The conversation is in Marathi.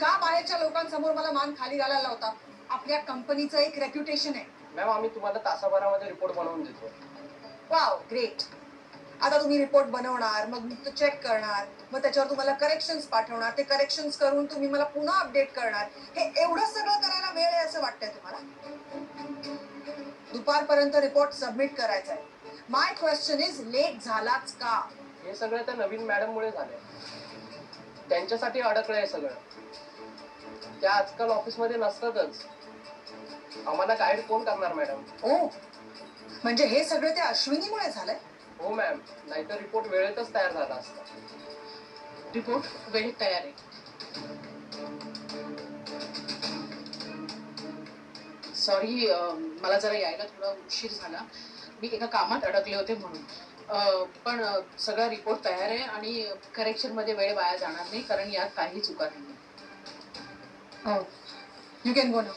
का बाहेरच्या लोकांसमोर मला मान खाली घालायला होता? आपल्या कंपनीचं एक रेप्युटेशन आहे. मॅम आम्ही तुम्हाला तासाभरामध्ये रिपोर्ट बनवून देतो. Wow, great. आता तुम्ही रिपोर्ट बनवणार, मग मी तो चेक करणार, मग त्याच्यावर तुम्हाला करेक्शन्स पाठवणार, ते करेक्शन्स करून तुम्ही मला पुन्हा अपडेट करणार. हे एवढं सगळं करायला वेळ आहे असं वाटतंय तुम्हाला? दुपारपर्यंत रिपोर्ट सबमिट करायचा आहे. माय क्वेश्चन इज, लेट झालाच का? हे सगळं त्या नवीन मॅडममुळे झालंय. त्यांच्यासाठी अडकलंय सगळं. त्या आजकाल ऑफिसमध्ये नसतातच. आम्हाला गाईड कोण करणार मॅडम? ओ, म्हणजे हे सगळं त्या अश्विनीमुळे झालंय? हो मॅम, नाहीतर रिपोर्ट वेळेतच तयार झाला असता. रिपोर्ट वेळेत तयार आहे. सॉरी, मला जरा यायला थोडा उशीर झाला. मी एका कामात अडकले होते म्हणून. पण सगळा रिपोर्ट तयार आहे आणि करेक्शनमध्ये वेळ वाया जाणार नाही, कारण यात काही चुका नाही. हो, यू कॅन गो नाउ.